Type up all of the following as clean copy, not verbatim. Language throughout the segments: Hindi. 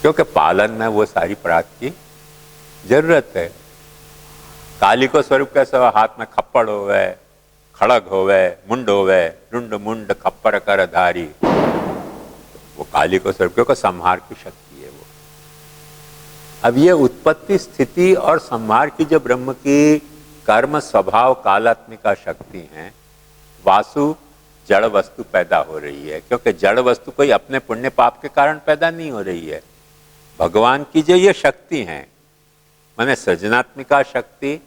क्योंकि पालन में वो सारी पराग की जरूरत है। काली को स्वरूप कैसे हो? हाथ में खप्पड़ होवे, खड़ग होवे, मुंड होवे, रुंड मुंड खप्पर कर धारी। वो काली को स्वरूप, क्योंकि संहार की शक्ति है वो। अब ये उत्पत्ति, स्थिति और संहार की जो ब्रह्म की कर्म स्वभाव कालात्मिका शक्ति है, वासु जड़ वस्तु पैदा हो रही है। क्योंकि जड़ वस्तु कोई अपने पुण्य पाप के कारण पैदा नहीं हो रही है। भगवान की जो ये शक्ति है, माने सृजनात्मिका शक्ति,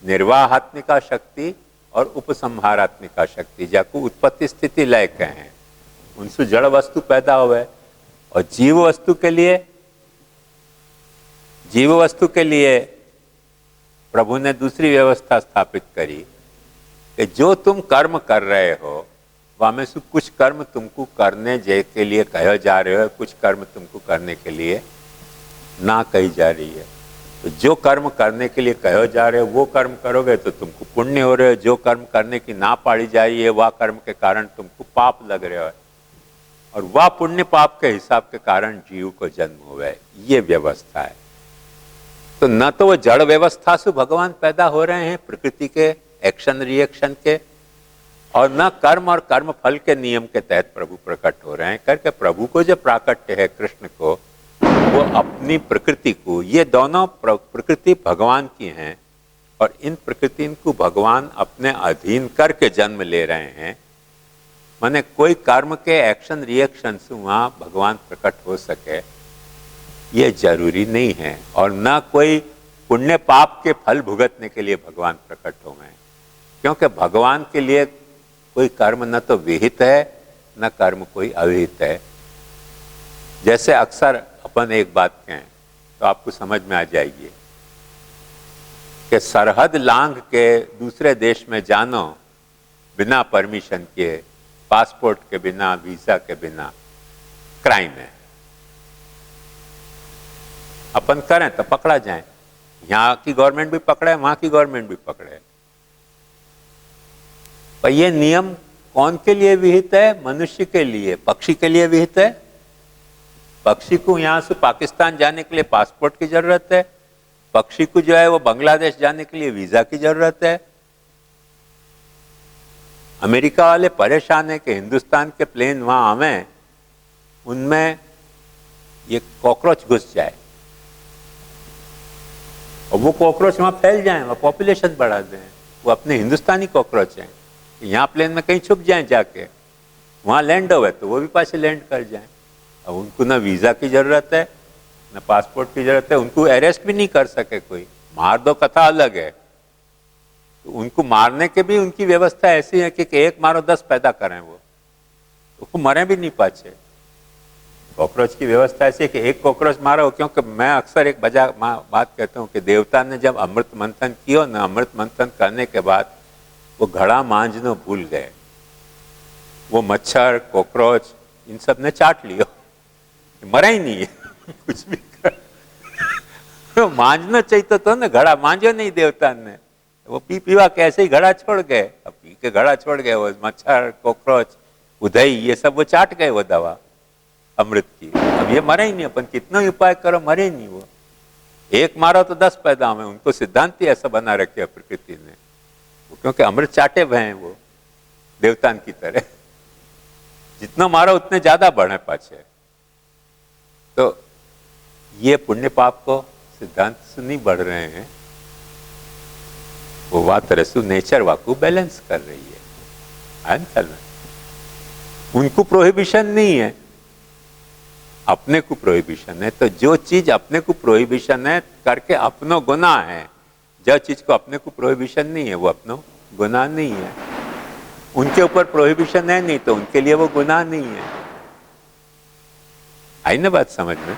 निर्वाहात्मिका शक्ति और उपसंहारात्मिका शक्ति, जाको उत्पत्ति स्थिति लय के हैं, उनसे जड़ वस्तु पैदा हुए। और जीव वस्तु के लिए प्रभु ने दूसरी व्यवस्था स्थापित करी कि जो तुम कर्म कर रहे हो, वह में से कुछ कर्म तुमको करने के लिए कहे जा रहे हो, कुछ कर्म तुमको करने के लिए ना कही जा रही है। तो जो कर्म करने के लिए कहे जा रहे हो वो कर्म करोगे तो तुमको पुण्य हो रहे हो। जो कर्म करने की ना पाड़ी जा रही है वह कर्म के कारण तुमको पाप लग रहे हो, और वह पुण्य पाप के हिसाब के कारण जीव को जन्म हुआ है। ये व्यवस्था है। तो न तो वो जड़ व्यवस्था से भगवान पैदा हो रहे हैं, प्रकृति के एक्शन रिएक्शन के, और न कर्म और कर्म फल के नियम के तहत प्रभु प्रकट हो रहे हैं। करके प्रभु को जो प्राकट्य है कृष्ण को, वो अपनी प्रकृति को, ये दोनों प्रकृति भगवान की हैं, और इन प्रकृति को भगवान अपने अधीन करके जन्म ले रहे हैं। माने कोई कर्म के एक्शन रिएक्शन से वहां भगवान प्रकट हो सके ये जरूरी नहीं है, और न कोई पुण्य पाप के फल भुगतने के लिए भगवान प्रकट हो गए। क्योंकि भगवान के लिए कोई कर्म न तो विहित है न कर्म कोई अविहित है। जैसे अक्सर अपन एक बात कहें तो आपको समझ में आ जाएगी कि सरहद लांघ के दूसरे देश में जानो बिना परमिशन के, पासपोर्ट के बिना, वीजा के बिना, क्राइम है। अपन करें तो पकड़ा जाए। यहां की गवर्नमेंट भी पकड़े, वहां की गवर्नमेंट भी पकड़े। पर यह नियम कौन के लिए विहित है? मनुष्य के लिए। पक्षी के लिए विहित है? पक्षी को यहां से पाकिस्तान जाने के लिए पासपोर्ट की जरूरत है। पक्षी को जो है वो बांग्लादेश जाने के लिए वीजा की जरूरत है। अमेरिका वाले परेशान है कि हिंदुस्तान के प्लेन वहां आवे, उनमें ये कॉकरोच घुस जाए और वो कॉकरोच वहां फैल जाए, वहां पॉपुलेशन बढ़ा दें। वो अपने हिंदुस्तानी कॉकरोच हैं, यहाँ प्लेन में कहीं छुप जाएं जाके, वहां लैंड हो तो वो भी पास लैंड कर जाएं। अब उनको ना वीजा की जरूरत है ना पासपोर्ट की जरूरत है, उनको अरेस्ट भी नहीं कर सके कोई। मार दो कथा अलग है, तो उनको मारने के भी उनकी व्यवस्था ऐसी है कि एक मारो 10 पैदा करें, वो मरे भी नहीं पाचे। कॉकरोच की व्यवस्था ऐसी है कि एक कॉकरोच मारो। क्योंकि मैं अक्सर एक बात कहता हूँ कि देवता ने जब अमृत मंथन किया ना, अमृत मंथन करने के बाद वो घड़ा मांझना भूल गए। वो मच्छर, कॉकरोच इन सब ने चाट लिया, मरा ही नहीं है कुछ भी कर। मांझना चाहिए तो ना, घड़ा मांझो नहीं देवता ने। वो पीवा कैसे ही घड़ा छोड़ गए। अब पी के घड़ा छोड़ गए, वो मच्छर, कॉकरोच, उधई ये सब वो चाट गए वो दवा अमृत की। अब ये मरे ही नहीं। अपन कितना उपाय करो मरे ही नहीं। वो एक मारो तो 10 पैदा हुए। उनको सिद्धांत ही ऐसा बना रखे प्रकृति ने, क्योंकि अमृत चाटे हुए हैं वो देवतान की तरह। जितना मारो उतने ज्यादा बढ़े पाछे। तो ये पुण्य पाप को सिद्धांत से नहीं बढ़ रहे हैं, वो बात रसू नेचर वाकू बैलेंस कर रही है। उनको प्रोहिबिशन नहीं है, अपने को प्रोहिबिशन है। तो जो चीज अपने को प्रोहिबिशन है करके अपनो गुनाह है, जो चीज को अपने को प्रोहिबिशन नहीं है वो अपनो गुनाह नहीं है। उनके ऊपर प्रोहिबिशन है नहीं तो उनके लिए वो गुनाह नहीं है। आई ना बात समझ में?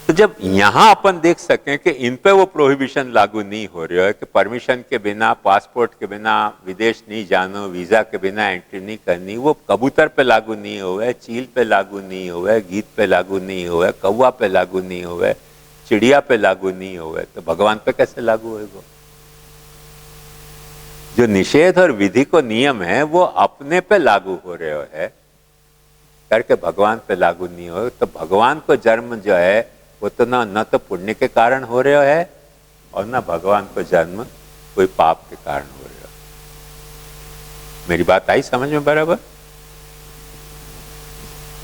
तो जब यहां अपन देख सकें कि इन पे वो प्रोहिबिशन लागू नहीं हो रहा है कि परमिशन के बिना, पासपोर्ट के बिना विदेश नहीं जानो, वीजा के बिना एंट्री नहीं करनी, वो कबूतर पे लागू नहीं हुआ है, चील पे लागू नहीं हुआ है, गीत पे लागू नहीं हुआ है, कौवा पे लागू नहीं हुआ है, चिड़िया पे लागू नहीं हुआ है, तो भगवान पे कैसे लागू होगा? जो निषेध और विधि को नियम है वो अपने पे लागू हो रहे है। करके भगवान पे लागू नहीं हो, तो भगवान को जन्म जो है वो तो न तो पुण्य के कारण हो रहा है और न भगवान को जन्म कोई पाप के कारण हो रहा है। मेरी बात आई समझ में बराबर?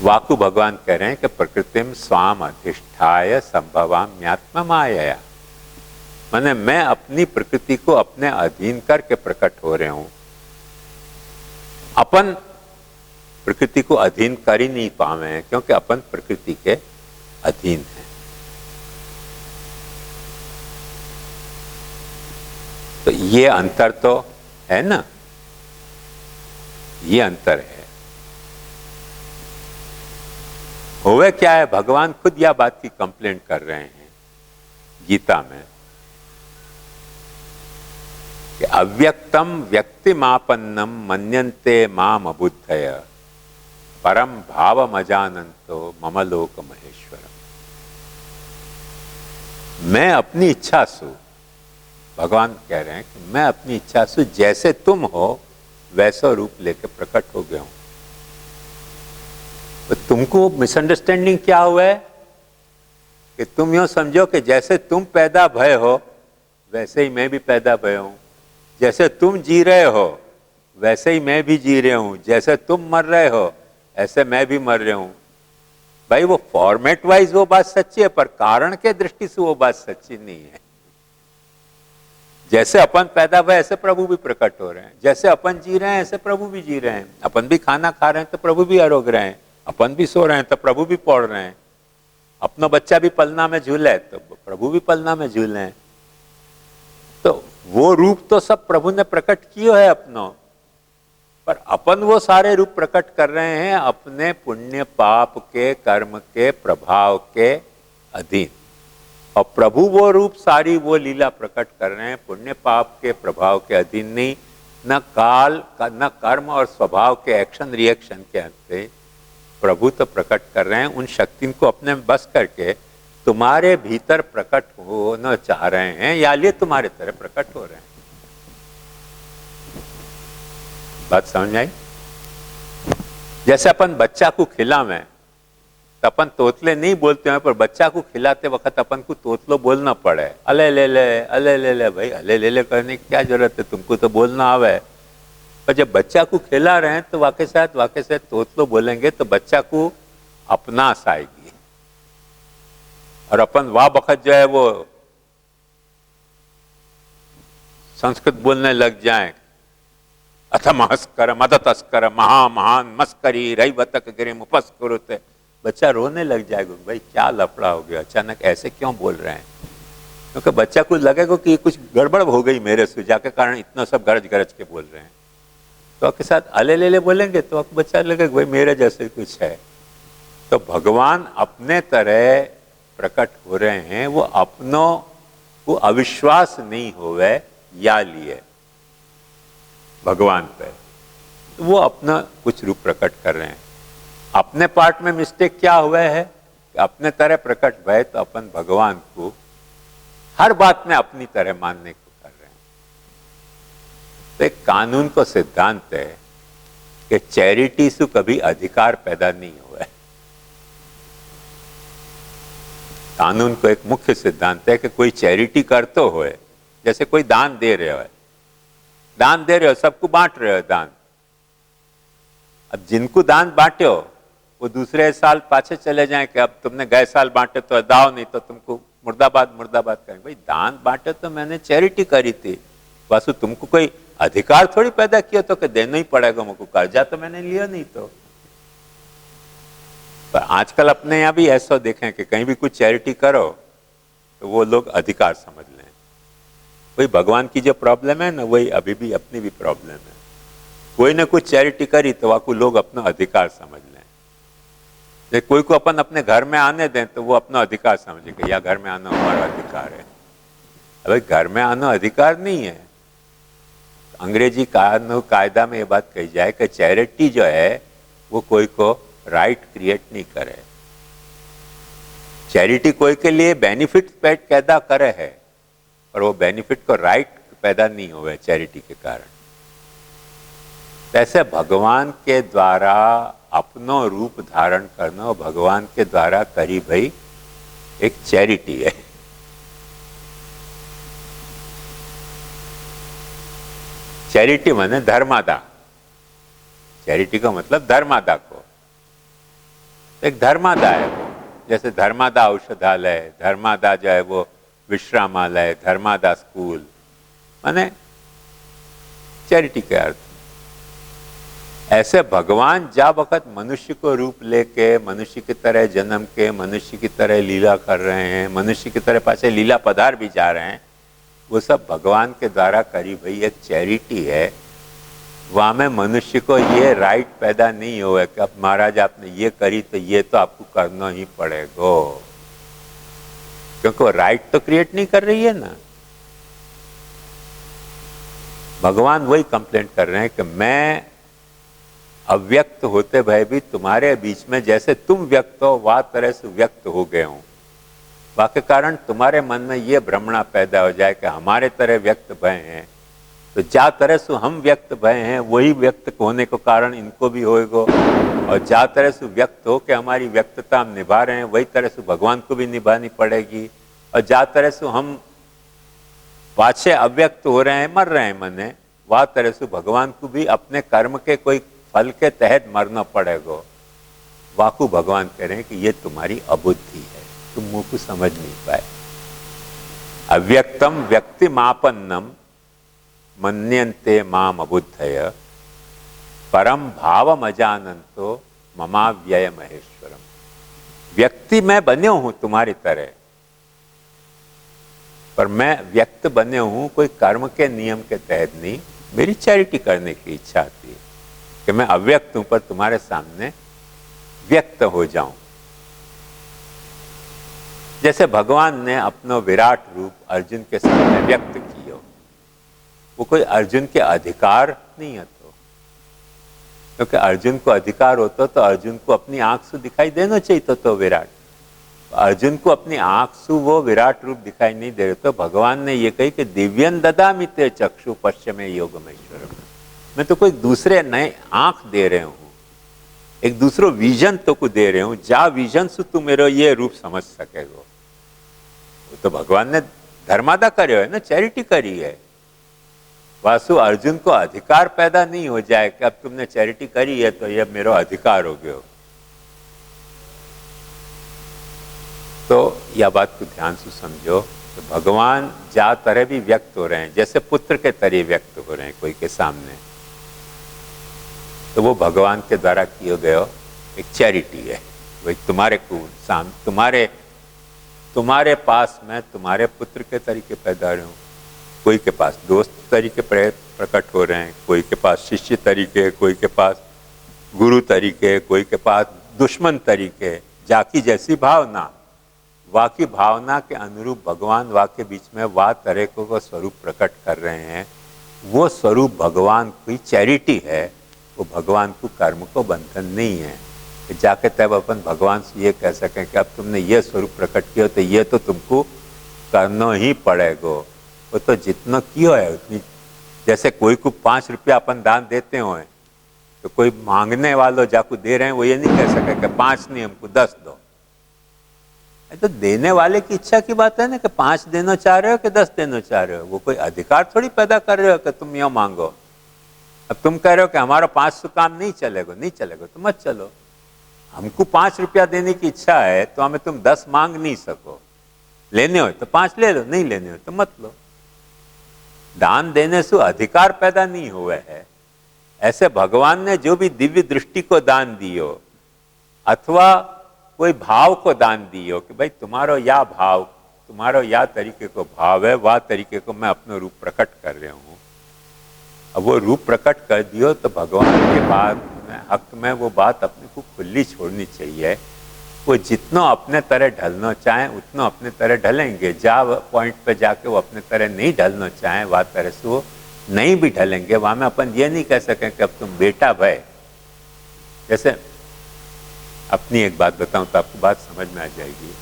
वाकु भगवान कह रहे हैं कि प्रकृतिम स्वाम अधिष्ठाय संभवाम्यात्म माया, माने मैं अपनी प्रकृति को अपने अधीन करके प्रकट हो रहे हूं। अपन प्रकृति को अधीन कर ही नहीं पावे हैं क्योंकि अपन प्रकृति के अधीन हैं। तो ये अंतर तो है ना, ये अंतर है। होवे क्या है, भगवान खुद यह बात की कंप्लेंट कर रहे हैं गीता में कि अव्यक्तम व्यक्तिमापन्नम मन्यन्ते माम अबुद्धय परम भावमजानन्तो मम लोक महेश्वरम। मैं अपनी इच्छा सु, भगवान कह रहे हैं कि मैं अपनी इच्छा से जैसे तुम हो वैसा रूप लेकर प्रकट हो गया हूं। तो तुमको मिसअंडरस्टैंडिंग क्या हुआ है कि तुम यूं समझो कि जैसे तुम पैदा भय हो वैसे ही मैं भी पैदा भय हूं, जैसे तुम जी रहे हो वैसे ही मैं भी जी रहा हूं, जैसे तुम मर रहे हो ऐसे मैं भी मर रहा हूं। भाई वो फॉर्मेट वाइज वो बात सच्ची है, पर कारण के दृष्टि से वो बात सच्ची नहीं है। जैसे अपन पैदा हुए ऐसे प्रभु भी प्रकट हो रहे हैं, जैसे अपन जी रहे हैं ऐसे प्रभु भी जी रहे हैं। अपन भी खाना खा रहे हैं तो प्रभु भी आरोग रहे हैं, अपन भी सो रहे हैं तो प्रभु भी पढ़ रहे हैं, अपना बच्चा भी पलना में झूले तो प्रभु भी पलना में झूले हैं। तो वो रूप तो सब प्रभु ने प्रकट किए है अपनों, पर अपन वो सारे रूप प्रकट कर रहे हैं अपने पुण्य पाप के कर्म के प्रभाव के अधीन। और प्रभु वो रूप सारी वो लीला प्रकट कर रहे हैं पुण्य पाप के प्रभाव के अधीन नहीं, न काल न कर्म और स्वभाव के एक्शन रिएक्शन के अंते प्रभु तो प्रकट कर रहे हैं उन शक्ति को अपने बस करके तुम्हारे भीतर प्रकट होना चाह रहे हैं या लिए तुम्हारे तरह प्रकट हो रहे हैं। बात समझ आई? जैसे अपन बच्चा को खिलावें तो अपन तोतले नहीं बोलते हैं, पर बच्चा को खिलाते वक्त अपन को तोतलो बोलना पड़े, अले ले ले अले ले ले। भाई अले ले ले करने की क्या जरूरत है, तुमको तो बोलना आवे। पर जब बच्चा को खिला रहे हैं तो वाकई से तोतलो बोलेंगे तो बच्चा को अपनास आएगी। और अपन वाह बखत जो है वो संस्कृत बोलने लग जाए, अथमस्कर मदतस्कर महा महान मस्करी रईवतक गिरिम उपस्कुरुते, बच्चा रोने लग जाएगा। भाई क्या लफड़ा हो गया, अचानक ऐसे क्यों बोल रहे हैं? क्योंकि बच्चा को लगेगा कि कुछ गड़बड़ हो गई मेरे सुझा के कारण इतना सब गरज गरज के बोल रहे हैं। तो आपके साथ अले ले ले बोलेंगे तो आपको बच्चा लगेगा भाई मेरे जैसे कुछ है। तो भगवान अपने तरह प्रकट हो रहे हैं, वो अपनों को अविश्वास नहीं होवे या लिए भगवान पे, तो वो अपना कुछ रूप प्रकट कर रहे हैं। अपने पार्ट में मिस्टेक क्या हुआ है कि अपने तरह प्रकट भय तो अपन भगवान को हर बात में अपनी तरह मानने को कर रहे हैं। तो एक कानून को सिद्धांत है कि चैरिटी से कभी अधिकार पैदा नहीं हुआ है। कानून को एक मुख्य सिद्धांत है कि कोई चैरिटी कर तो होए, जैसे कोई दान दे रहे हो, दान दे रहे हो, सबको बांट रहे हो दान। अब जिनको दान बांटे हो वो दूसरे साल पाछे चले जाएं कि अब तुमने गए साल बांटे तो दाओ, नहीं तो तुमको मुर्दाबाद मुर्दाबाद करेंगे। भाई दान बांटे तो मैंने चैरिटी करी थी, वासु तुमको कोई अधिकार थोड़ी पैदा किया तो कि देना ही पड़ेगा मुझको, कर्जा तो मैंने लिया नहीं। तो पर आजकल अपने यहाँ भी ऐसा देखें कि कहीं भी कुछ चैरिटी करो तो वो लोग अधिकार समझ लें। वही भगवान की जो प्रॉब्लम है ना, वही अभी भी अपनी भी प्रॉब्लम है। कोई ने कुछ चैरिटी करी तो वाकू लोग अपना अधिकार समझ लें। जब कोई को अपन अपने घर में आने दें तो वो अपना अधिकार समझे कि या घर में आना हमारा अधिकार है। अबे घर में आना अधिकार नहीं है। अंग्रेजी कायदा में ये बात कही जाए कि चैरिटी जो है वो कोई को राइट क्रिएट नहीं करे। चैरिटी कोई के लिए बेनिफिट पैदा करे है, और वो बेनिफिट को राइट पैदा नहीं हुआ चैरिटी के कारण। तैसे भगवान के द्वारा अपनो रूप धारण करना भगवान के द्वारा करी भई एक चैरिटी है। चैरिटी माने धर्मादा। चैरिटी का मतलब धर्मादा को, एक धर्मादा है वो। जैसे धर्मादा औषधालय, धर्मादा जो है वो विश्रामालय, धर्मादा स्कूल, माने चैरिटी के अर्थ। ऐसे भगवान जा वक़्त मनुष्य को रूप लेके मनुष्य की तरह जन्म के मनुष्य की तरह लीला कर रहे हैं, मनुष्य की तरह पाछे लीला पधार भी जा रहे हैं, वो सब भगवान के द्वारा करी भई एक चैरिटी है। वहाँ में मनुष्य को ये राइट पैदा नहीं हुआ कि अब महाराज आपने ये करी तो ये तो आपको करना ही पड़ेगा, क्योंकि वो राइट तो क्रिएट नहीं कर रही है ना। भगवान वही कंप्लेंट कर रहे हैं कि मैं अव्यक्त होते भय भी तुम्हारे बीच में जैसे तुम व्यक्त हो वह तरह से व्यक्त हो गए हूं। वाके कारण तुम्हारे मन में ये भ्रमणा पैदा हो जाए कि हमारे तरह व्यक्त भय हैं, तो जा तरह से हम व्यक्त भय हैं वही व्यक्त होने को कारण इनको भी होएगो, और जा तरह से व्यक्त हो के हमारी व्यक्तता हम निभा रहे हैं वही तरह से भगवान को भी निभानी पड़ेगी। और जा तरह से हम पाछे अव्यक्त हो रहे हैं, मर रहे हैं मने, वह तरह से भगवान को भी अपने कर्म के कोई फल के तहत मरना पड़ेगा। वाकु भगवान कह रहे हैं कि ये तुम्हारी अबुद्धि है, तुम मुंह को समझ नहीं पाए। अव्यक्तम व्यक्ति मापन्नम मन्यन्ते माम अबुद्धय परम भावम अजानन्तो ममाव्यय महेश्वरम। व्यक्ति मैं बने हूं तुम्हारी तरह, पर मैं व्यक्त बने हूं कोई कर्म के नियम के तहत नहीं, मेरी चैरिटी करने की इच्छा थी कि मैं अव्यक्त हूं पर तुम्हारे सामने व्यक्त हो जाऊं। जैसे भगवान ने अपना विराट रूप अर्जुन के सामने व्यक्त किया, वो कोई अर्जुन के अधिकार नहीं है, तो क्योंकि अर्जुन को अधिकार होता तो अर्जुन को अपनी आंख से दिखाई देना चाहिए तो विराट, अर्जुन को अपनी आंख से वो विराट रूप दिखाई नहीं दे रहे, तो भगवान ने ये कही कि दिव्यन ददामि ते चक्षु पश्चिमे योगमेश्वरम। मैं तो कोई दूसरे नए आंख दे रहे हूं, एक दूसरो विजन तो को दे रहे हूं, जा विजन से तू मेरा ये रूप समझ सकेगो। वो तो भगवान ने धर्मादा करे है ना, चैरिटी करी है। वासु अर्जुन को अधिकार पैदा नहीं हो जाए कि अब तुमने चैरिटी करी है तो ये मेरा अधिकार हो गया। तो यह बात को ध्यान से समझो, तो भगवान जा तरह भी व्यक्त हो रहे हैं, जैसे पुत्र के तरह व्यक्त हो रहे हैं कोई के सामने, तो वो भगवान के द्वारा किए गए एक चैरिटी है। वही तुम्हारे को तुम्हारे पास मैं तुम्हारे पुत्र के तरीके पैदा रहे हूँ, कोई के पास दोस्त तरीके प्रकट हो रहे हैं, कोई के पास शिष्य तरीके, कोई के पास गुरु तरीके, कोई के पास दुश्मन तरीके। जाकी जैसी भावना, वाकी भावना के अनुरूप भगवान वाके बीच में वाह तरह को स्वरूप प्रकट कर रहे हैं। वो स्वरूप भगवान की चैरिटी है, वो भगवान को कर्म को बंधन नहीं है। जाके तब अपन भगवान से ये कह सकें कि अब तुमने ये स्वरूप प्रकट किया तो ये तो तुमको करना ही पड़ेगा। वो तो जितना किया है उतनी, जैसे कोई को 5 रुपया अपन दान देते हो तो कोई मांगने वालों जाको दे रहे हैं वो ये नहीं कह सके कि 5 नहीं हमको 10 दो। तो देने वाले की इच्छा की बात है ना कि 5 देना चाह रहे हो कि 10 देना चाह रहे हो, वो कोई अधिकार थोड़ी पैदा कर रहे हो कि तुम यो मांगो। अब तुम कह रहे हो कि हमारा 500 काम नहीं चलेगा तो मत चलो। हमको 5 रुपया देने की इच्छा है तो हमें तुम 10 मांग नहीं सको। लेने हो तो 5 ले लो, नहीं लेने हो तो मत लो। दान देने से अधिकार पैदा नहीं हुआ है। ऐसे भगवान ने जो भी दिव्य दृष्टि को दान दियो अथवा कोई भाव को दान दियो कि भाई तुम्हारो या भाव, तुम्हारो या तरीके को भाव है, वह तरीके को मैं अपना रूप प्रकट कर रहा हूँ। अब वो रूप प्रकट कर दियो तो भगवान के बाद में हक में वो बात अपने को खुली छोड़नी चाहिए। वो जितना अपने तरह ढलना चाहें उतना अपने तरह ढलेंगे। जा पॉइंट पे जाके वो अपने तरह नहीं ढलना चाहें वह तरह से वो नहीं भी ढलेंगे। वहाँ में अपन ये नहीं कह सकें कि अब तुम बेटा भय। जैसे अपनी एक बात बताऊं तो आपको बात समझ में आ जाएगी।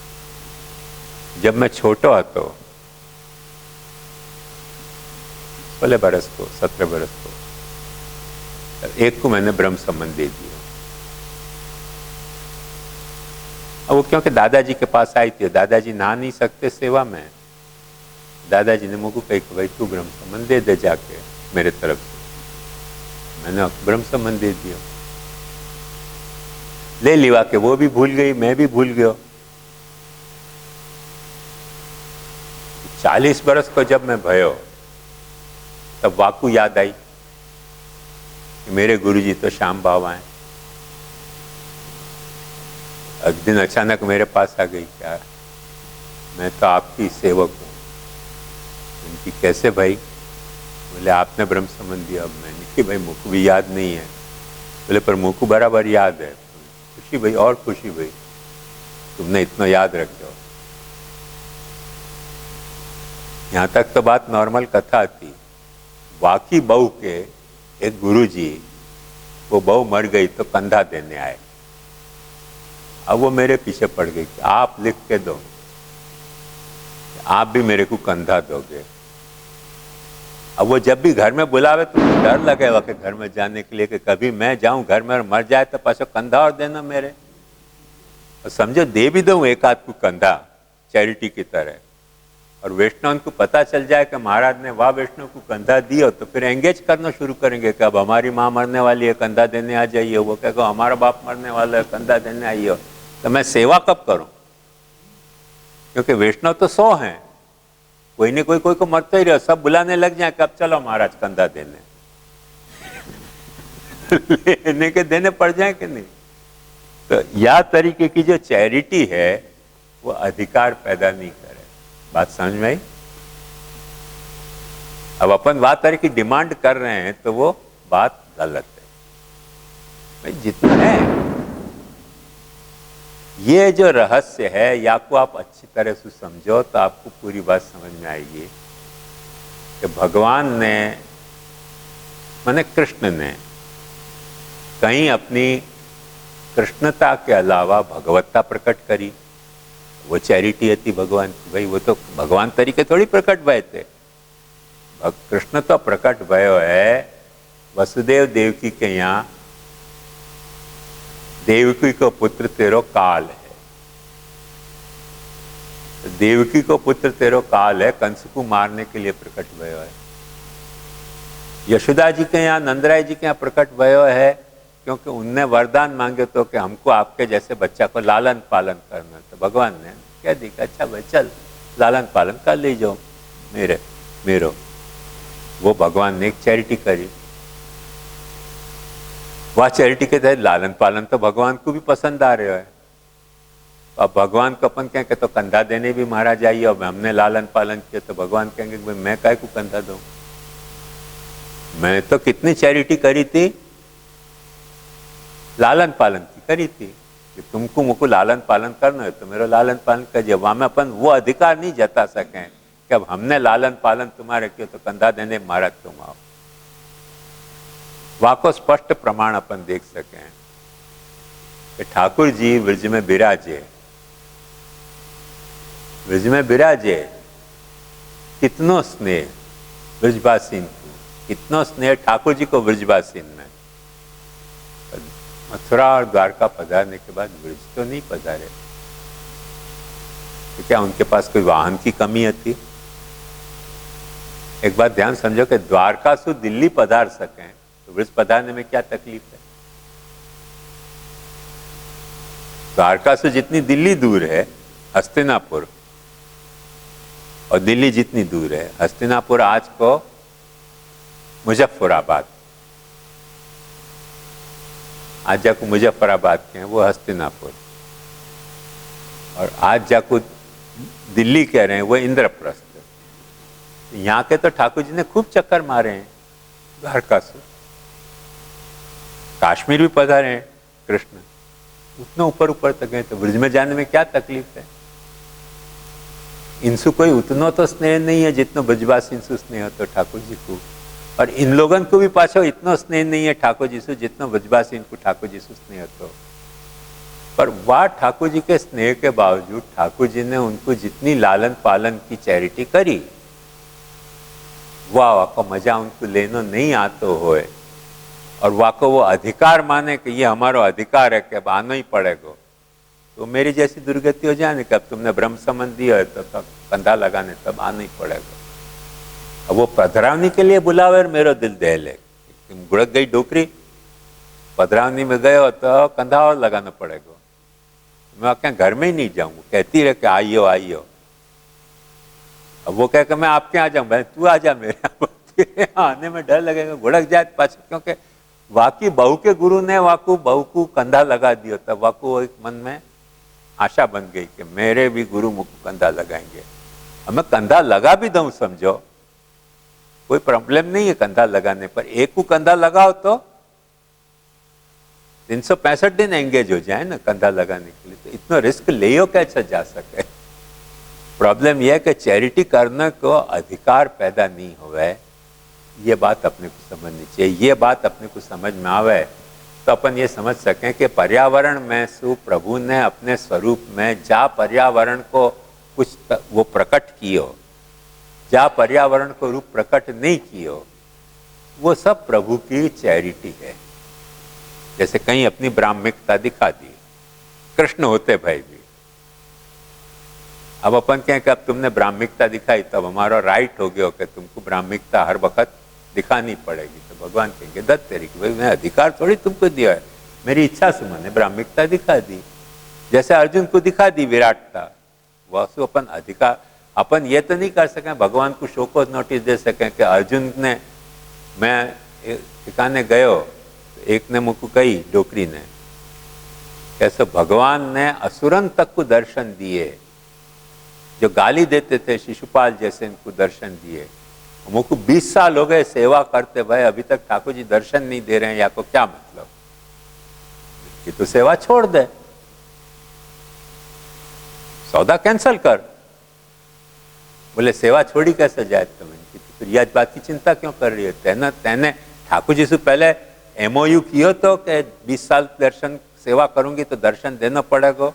जब मैं छोटा था तो 16 बरस को 17 बरस को एक को मैंने ब्रह्म संबंध दे दिया। अब वो क्योंकि दादाजी के पास आई थी, दादाजी ना नहीं सकते सेवा में, दादाजी ने मुझको कही कि भाई तू ब्रह्म संबंध दे दे जाके मेरे तरफ से। मैंने ब्रह्म संबंध दे दिया, ले लिवा के वो भी भूल गई, मैं भी भूल गया। 40 बरस को जब मैं भयो तब वाकू याद आई कि मेरे गुरुजी तो श्याम बाबा हैं। एक दिन अचानक मेरे पास आ गई, क्या मैं तो आपकी सेवक हूँ। उनकी कैसे भाई? बोले आपने ब्रह्म संबंध दिया। अब मैंने कि भाई मुझको भी याद नहीं है। बोले पर मुझको बराबर याद है। खुशी भाई, और खुशी भाई, तुमने इतना याद रखो। यहाँ तक तो बात नॉर्मल कथा थी। बाकी बहू के एक गुरुजी, वो बहू मर गई तो कंधा देने आए। अब वो मेरे पीछे पड़ गई कि आप लिख के दो, आप भी मेरे को कंधा दोगे। अब वो जब भी घर में बुलावे तो मुझे डर लगेगा कि घर में जाने के लिए, कि कभी मैं जाऊं घर में और मर जाए तो पाछो कंधा और देना मेरे। और समझो दे भी दूं एक आध को कंधा चैरिटी की तरह, और वैष्णव को पता चल जाए कि महाराज ने वाह वैष्णव को कंधा दिया, तो फिर एंगेज करना शुरू करेंगे कि अब हमारी माँ मरने वाली है, कंधा देने आ जाइए। वो कहेगा हमारा बाप मरने वाला है, कंधा देने आइए। तो मैं सेवा कब करूं? क्योंकि वैष्णव तो 100 हैं, कोई नहीं कोई को मरता ही रहे, सब बुलाने लग जाए कि अब चलो महाराज कंधा देने लेने के देने पड़ जाए कि नहीं। तो यह तरीके की जो चैरिटी है वो अधिकार पैदा नहीं करे। बात समझ में आई? अब अपन बात तरह की डिमांड कर रहे हैं तो वो बात गलत है। भाई जितना है, ये जो रहस्य है, या को आप अच्छी तरह से समझो तो आपको पूरी बात समझ में आएगी कि भगवान ने, माने कृष्ण ने, कहीं अपनी कृष्णता के अलावा भगवत्ता प्रकट करी। वो चैरिटी थी भगवान की। भाई वो तो भगवान तरीके थोड़ी प्रकट भय थे। कृष्ण तो प्रकट भयो है वसुदेव देवकी के यहाँ, देवकी को पुत्र तेरो काल है। तो देवकी को पुत्र तेरो काल है, कंस को मारने के लिए प्रकट भयो है। यशोदा जी के यहाँ, नंदराय जी के यहाँ प्रकट भयो है क्योंकि उनने वरदान मांगे तो कि हमको आपके जैसे बच्चा को लालन पालन करना। तो भगवान ने कह दी कि अच्छा भाई चल लालन पालन कर ले जाओ मेरो। वो भगवान ने एक चैरिटी करी। वह चैरिटी के तहत लालन पालन तो भगवान को भी पसंद आ रहे है। अब भगवान को अपन कहें कि तो कंधा देने भी महाराज आइए, और हमने लालन पालन किया, तो भगवान कहेंगे भाई मैं काय को कंधा दूं? मैं तो कितनी चैरिटी करी थी, लालन पालन की करी थी कि तुमको मुझको लालन पालन करना है तो मेरा लालन पालन करिए। वहां में अपन वो अधिकार नहीं जता सके कि अब हमने लालन पालन तुम्हारे किया तो कंधा देने महाराज तुम आओ। वहां को स्पष्ट प्रमाण अपन देख सके कि ठाकुर जी ब्रज में विराजे, ब्रज में विराजे, कितनो स्नेह ब्रजवासीन को, कितनो स्नेह ठाकुर जी को ब्रजवासीन में। मथुरा और द्वारका पधारने के बाद ब्रज तो नहीं पधारे, तो क्या उनके पास कोई वाहन की कमी थी? एक बात ध्यान समझो कि द्वारका से दिल्ली पधार सकें तो ब्रज पधारने में क्या तकलीफ है? द्वारका से जितनी दिल्ली दूर है हस्तिनापुर, और दिल्ली जितनी दूर है हस्तिनापुर आज को मुजफ्फराबाद, आज जाको मुजफ्फराबाद के हैं वो हस्तिनापुर, और आज जाको दिल्ली कह रहे हैं वो इंद्रप्रस्थ। यहाँ के तो ठाकुर जी ने खूब चक्कर मारे हैं द्वारका से, काश्मीर भी पधारे हैं कृष्ण, उतना ऊपर ऊपर तक गए, तो ब्रज में जाने में क्या तकलीफ है? इनसे कोई उतना तो स्नेह नहीं है जितना ब्रजवासी इनसे स्नेह हो तो ठाकुर जी को, और इन लोगों को भी पाछो इतना स्नेह नहीं है ठाकुर जी से जितना ब्रजवासी इनको ठाकुर जी से स्नेह तो। पर वाह ठाकुर जी के स्नेह के बावजूद ठाकुर जी ने उनको जितनी लालन पालन की चैरिटी करी, वाह आपको मजा उनको लेना नहीं आतो होए और वाको वो अधिकार माने कि ये हमारा अधिकार है कि अब आना ही पड़ेगा, तो मेरी जैसी दुर्गति हो जाए ना कि अब तुमने ब्रह्म संबंध दिया है तो तब कंधा लगाने तब आना ही पड़ेगा। अब वो पधरावनी के लिए बुलावे और मेरा दिल दहले, गुड़क गई डोकरी, पधरावनी में गए हो तो कंधा और लगाना पड़ेगा। मैं क्या घर में ही नहीं जाऊंगा, कहती रहे कि आइयो आइयो। अब वो कह के मैं आपके यहाँ जाऊँ, तू आ जा मेरे यहाँ आने में डर लगेगा, गुड़क जाए पाछे, क्योंकि वाकी बहू के गुरु ने वाकू बहू को कंधा लगा दिया, तब वाकू एक मन में आशा बन गई कि मेरे भी गुरु मुख कंधा लगाएंगे। अब मैं कंधा लगा भी दूं, समझो कोई प्रॉब्लम नहीं है कंधा लगाने पर, एक को कंधा लगाओ तो 365 दिन एंगेज हो जाए ना कंधा लगाने के लिए, तो इतना रिस्क ले कैसे जा सके। प्रॉब्लम यह है कि चैरिटी करने को अधिकार पैदा नहीं हुआ, ये बात अपने को समझनी चाहिए। ये बात अपने को समझ में आवे तो अपन ये समझ सकें कि पर्यावरण में सु प्रभु ने अपने स्वरूप में जा पर्यावरण को कुछ वो प्रकट कियो, जा पर्यावरण को रूप प्रकट नहीं कियो, वो सब प्रभु की चैरिटी है। जैसे कहीं अपनी ब्राह्मिकता दिखा दी, कृष्ण होते भाई भी, अब अपन कहें कि अब तुमने ब्राह्मिकता दिखाई तब हमारा राइट हो गया कि तुमको ब्राह्मिकता हर वक्त दिखानी पड़ेगी, तो भगवान कहेंगे दत्त तेरी की, भाई मैं अधिकार थोड़ी तुमको दिया है, मेरी इच्छा से मैंने ब्राह्मिकता दिखा दी। जैसे अर्जुन को दिखा दी विराटता, वह अपन अधिकार, अपन ये तो नहीं कर सकें भगवान को शो को नोटिस दे सकें कि अर्जुन ने, मैं ठिकाने गयो, एक ने मुझको कही डोकरी ने, कैसे भगवान ने असुरन तक को दर्शन दिए, जो गाली देते थे शिशुपाल जैसे इनको दर्शन दिए। मुझको 20 साल हो गए सेवा करते भाई, अभी तक ठाकुर जी दर्शन नहीं दे रहे हैं, या को क्या मतलब, ये तो सेवा छोड़ दे, सौदा कैंसल कर। बोले सेवा छोड़ी कैसे जाए तुम्हें, फिर यह बात की चिंता क्यों कर रही है, तेने ठाकुर जी से पहले MOU किया तो कि 20 साल दर्शन सेवा करूंगी तो दर्शन देना पड़ेगा,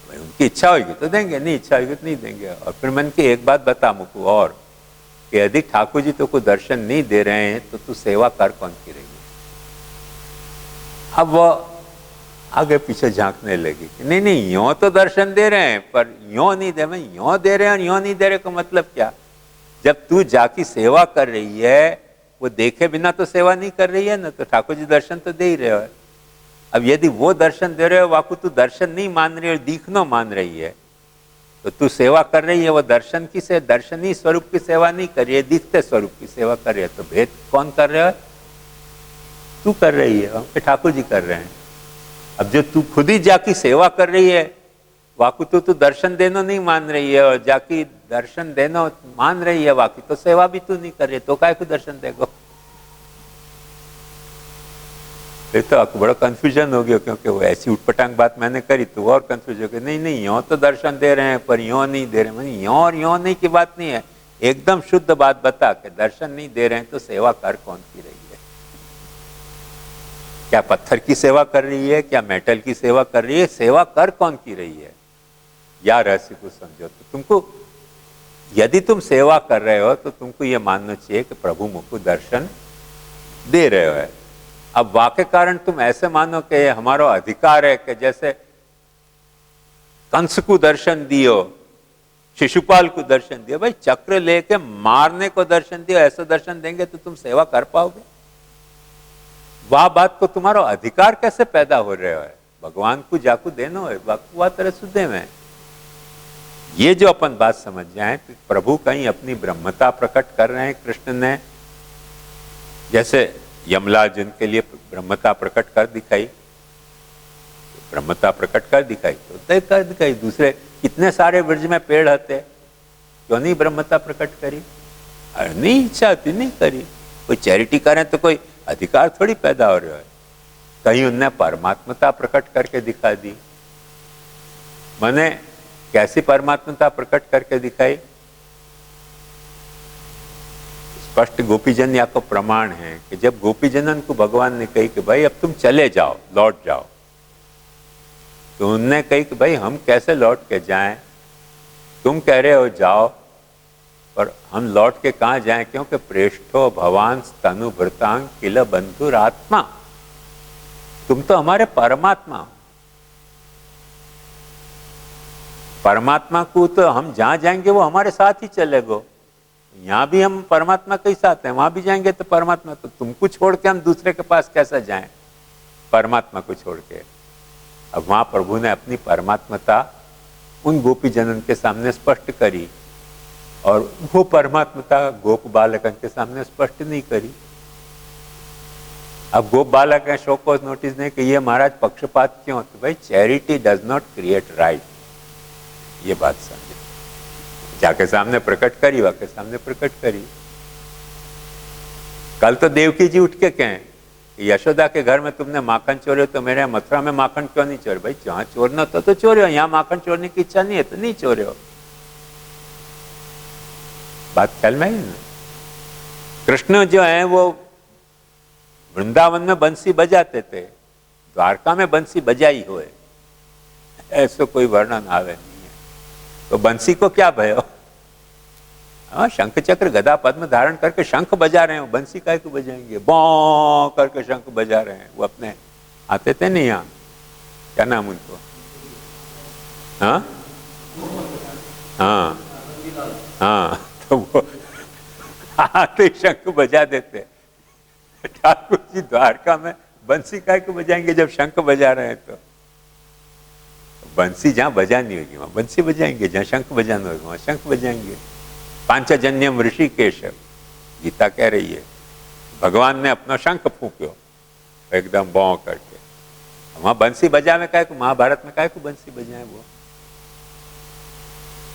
उनकी इच्छा होगी तो देंगे, नहीं इच्छा होगी तो नहीं देंगे। और फिर मैंने की एक बात बता मुझको और कि यदि ठाकुर जी तो को दर्शन नहीं दे रहे हैं तो तू सेवा कर कौन की रही है। अब वो आगे पीछे झांकने लगी कि नहीं नहीं यों तो दर्शन दे रहे हैं पर यों नहीं दे, मैं यों दे रहे हैं और यों नहीं दे रहे का मतलब क्या, जब तू जाकी सेवा कर रही है वो देखे बिना तो सेवा नहीं कर रही है ना, तो ठाकुर जी दर्शन तो दे ही रहे हो। अब यदि वो दर्शन दे रहे हो वाकू तू दर्शन नहीं मान रही और दिखना मान रही है, तो तू सेवा कर रही है वो दर्शन की से, दर्शनी स्वरूप की सेवा नहीं कर रही है, दिखते स्वरूप की सेवा कर रही है। तो भेद कौन कर रहे हो, तू कर रही है, हम ठाकुर जी कर रहे हैं। अब जो तू खुद ही जाकी सेवा कर रही है वाकू तो तू दर्शन देना नहीं मान रही है, और जाकी दर्शन देना मान रही है वाकई तो सेवा भी तू नहीं कर रही, तो काय को दर्शन देगो। तो बड़ा कंफ्यूजन हो गया, क्योंकि वो ऐसी उटपटांग बात मैंने करी तो और कंफ्यूज हो गया, नहीं नहीं यों तो दर्शन दे रहे हैं पर यों नहीं दे रहे हैं। यों और यों नहीं की बात नहीं है, एकदम शुद्ध बात बता के दर्शन नहीं दे रहे हैं तो सेवा कर कौन की रही है, क्या पत्थर की सेवा कर रही है, क्या मेटल की सेवा कर रही है, सेवा कर कौन की रही है। या रहस्य को समझो तो तुमको, यदि तुम सेवा कर रहे हो तो तुमको यह मानना चाहिए कि प्रभु मुझको दर्शन दे रहे हो। अब वाक्य कारण तुम ऐसे मानो कि ये हमारा अधिकार है, कि जैसे कंस को दर्शन दियो, शिशुपाल को दर्शन दियो, भाई चक्र लेके मारने को दर्शन दियो, ऐसा दर्शन देंगे तो तुम सेवा कर पाओगे। वह बात को तुम्हारा अधिकार कैसे पैदा हो रहे हो, भगवान को जाकू देना है वह तरह सुधे में। ये जो अपन बात समझ जाए, प्रभु कहीं अपनी ब्रह्मता प्रकट कर रहे हैं कृष्ण ने, जैसे यमराज जिनके लिए ब्रह्मता प्रकट कर दिखाई, ब्रह्मता प्रकट कर दिखाई तो तय कर दिखाई। दूसरे कितने सारे ब्रज में पेड़ हते, क्यों नहीं ब्रह्मता प्रकट करी, अरे नहीं इच्छा थी नहीं करी। कोई चैरिटी करें तो कोई अधिकार थोड़ी पैदा हो रहा है, कहीं उनने परमात्मता प्रकट करके दिखा दी। मैंने कैसी परमात्मता प्रकट करके दिखाई, स्पष्ट गोपीजन या को प्रमाण है कि जब गोपीजनन को भगवान ने कही कि भाई अब तुम चले जाओ, लौट जाओ, तो उनने कही कि भाई हम कैसे लौट के जाएं, तुम कह रहे हो जाओ, पर हम लौट के कहाँ जाएं, क्योंकि प्रेष्ठो भवान स्तनु भृतांग किल बंधुरात्मा, तुम तो हमारे परमात्मा हो। परमात्मा को तो हम जहां जाएंगे वो हमारे साथ ही चलेगो। यहां भी हम परमात्मा के साथ हैं, वहां भी जाएंगे तो परमात्मा, तो तुमको छोड़ के हम दूसरे के पास कैसा जाएं, परमात्मा को छोड़ के। अब वहां प्रभु ने अपनी परमात्मता उन गोपी जनन के सामने स्पष्ट करी, और वो परमात्मता गोप बालकन के सामने स्पष्ट नहीं करी। अब गोप बालक है, शो को नोटिस नहीं कि ये महाराज पक्षपात क्यों, तो भाई charity does not create right, ये बात समझे। जाके सामने प्रकट करी, वाके सामने प्रकट करी। कल तो देवकी जी उठ के कहें, यशोदा के घर में तुमने माखन चोरे, तो मेरे मथुरा में माखन क्यों नहीं चोरे? भाई जहां चोरना तो चोरे हो, यहाँ माखन चोरने की इच्छा नहीं है तो नहीं चोरे हो। बात ख्याल में आई ना। कृष्ण जो है वो वृंदावन में बंसी बजाते थे, द्वारका में बंसी बजाई हुए, ऐसा कोई वर्णन आवे नहीं है। तो बंसी को क्या भयो? हाँ, शंख चक्र गदा पद्म धारण करके शंख बजा रहे हो, बंसी काय को बजाएंगे? बॉ करके शंख बजा रहे हैं। वो अपने आते थे नहीं यहाँ, क्या नाम उनको? हाँ हाँ हाँ, तो वो आते शंख बजा देते। ठाकुर जी द्वारका में बंसी काय को बजाएंगे जब शंख बजा रहे हैं? तो बंसी जहां बजानी होगी वहां बंसी बजाएंगे, जहां शंख बजाना होगा वहां शंख बजाएंगे। पांचजन्यम ऋषिकेश, गीता कह रही है, भगवान ने अपना शंख फूंक्यो एकदम बौ करके। वहां बंसी बजा में काय को, महाभारत में काय को बंसी बजाए वो?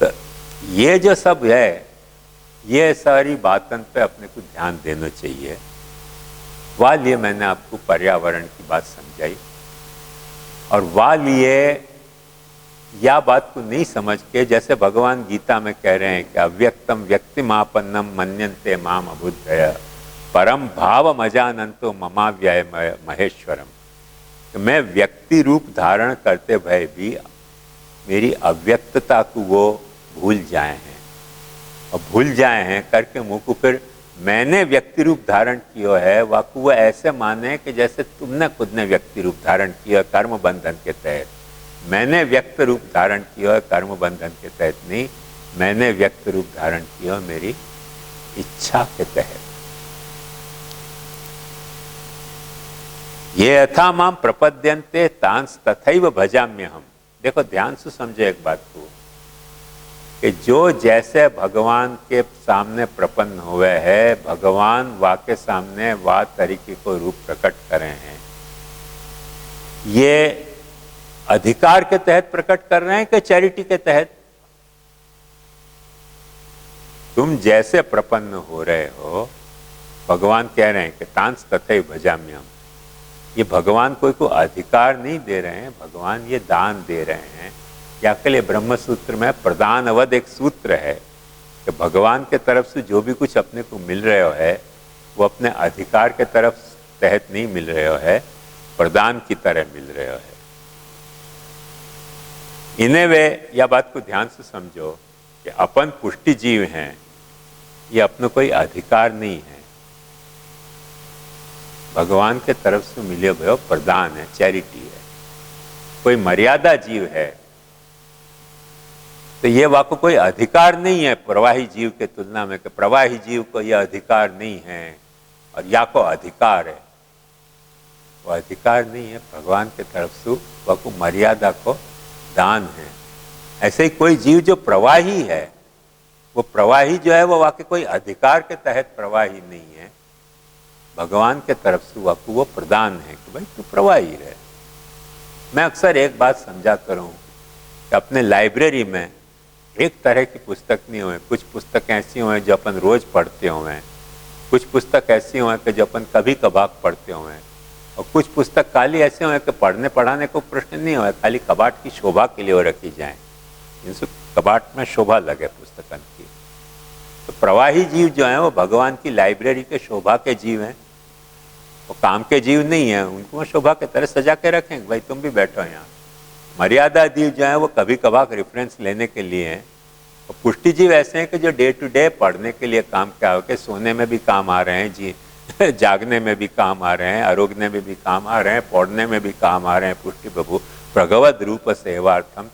तो ये जो सब है, ये सारी बातन पे अपने को ध्यान देना चाहिए। वालिए मैंने आपको पर्यावरण की बात समझाई, और वालिए या बात को नहीं समझ के, जैसे भगवान गीता में कह रहे हैं कि अव्यक्तम व्यक्तिमापन्नम मन्यन्ते माम अबुद्धय परम भाव मजानंतो ममाव्यय महेश्वरम, कि मैं व्यक्ति रूप धारण करते भय भी मेरी अव्यक्तता को वो भूल जाए हैं, और भूल जाए हैं करके मुँह को फिर मैंने व्यक्ति रूप धारण किया है, वाकु वो ऐसे माने कि जैसे तुमने खुद ने व्यक्ति रूप धारण किया कर्म बंधन के तहत। मैंने व्यक्त रूप धारण किया कर्म बंधन के तहत नहीं, मैंने व्यक्त रूप धारण किया मेरी इच्छा के तहत। ये यथा माम प्रपद्यन्ते तांस तथैव भजाम्यहम्। देखो ध्यान से समझो एक बात को, कि जो जैसे भगवान के सामने प्रपन्न हुए है, भगवान वा के सामने वा तरीके को रूप प्रकट करे हैं। ये अधिकार के तहत प्रकट कर रहे हैं कि चैरिटी के तहत? तुम जैसे प्रपन्न हो रहे हो, भगवान कह रहे हैं कि तांस तथैव भजाम्यहम्। ये भगवान कोई को अधिकार नहीं दे रहे हैं, भगवान ये दान दे रहे हैं। या के लिए ब्रह्म सूत्र में प्रदान अवध एक सूत्र है कि भगवान के तरफ से जो भी कुछ अपने को मिल रहे हो है, वो अपने अधिकार के तरफ तहत नहीं मिल रहे हो है, प्रदान की तरह मिल रहे हो है। इन्हें वे या बात को ध्यान से समझो कि अपन पुष्टि जीव हैं, ये अपना कोई अधिकार नहीं है, भगवान के तरफ से मिले हुए प्रदान है, चैरिटी है। कोई मर्यादा जीव है तो ये वाको कोई अधिकार नहीं है प्रवाही जीव के तुलना में, कि प्रवाही जीव को यह अधिकार नहीं है और या को अधिकार है। वो अधिकार नहीं है, भगवान के तरफ से वाको मर्यादा को दान है। ऐसे ही कोई जीव जो प्रवाही है, वो प्रवाही जो है वो वाकई कोई अधिकार के तहत प्रवाही नहीं है, भगवान के तरफ से वाकई वो प्रदान है कि भाई तू प्रवाही रहे। मैं अक्सर एक बात समझा करूं कि अपने लाइब्रेरी में एक तरह की पुस्तक नहीं हुए, कुछ पुस्तक ऐसी हुए जो अपन रोज पढ़ते हुए, कुछ पुस्तक ऐसी हुए कि जो अपन कभी कभार पढ़ते हुए, और कुछ पुस्तक खाली ऐसे हुए कि पढ़ने पढ़ाने को प्रश्न नहीं हुआ, खाली कबाट की शोभा के लिए वो रखी जाए, जिनसे कबाट में शोभा लगे पुस्तकन की। तो प्रवाही जीव जो हैं वो भगवान की लाइब्रेरी के शोभा के जीव हैं, वो काम के जीव नहीं है, उनको शोभा के तरह सजा के रखेंगे, भाई तुम भी बैठो यहाँ। मर्यादा जीव जो है वो कभी कभार रेफरेंस लेने के लिए हैं, पुष्टि जी वैसे हैं कि जो डे टू डे पढ़ने के लिए काम क्या हो के सोने में भी काम आ रहे हैं जी, जागने में भी काम आ रहे हैं, आरोगने में भी काम आ रहे हैं, पढ़ने में भी काम आ रहे हैं। पुष्टि प्रभु भगवद रूप सेवार्थम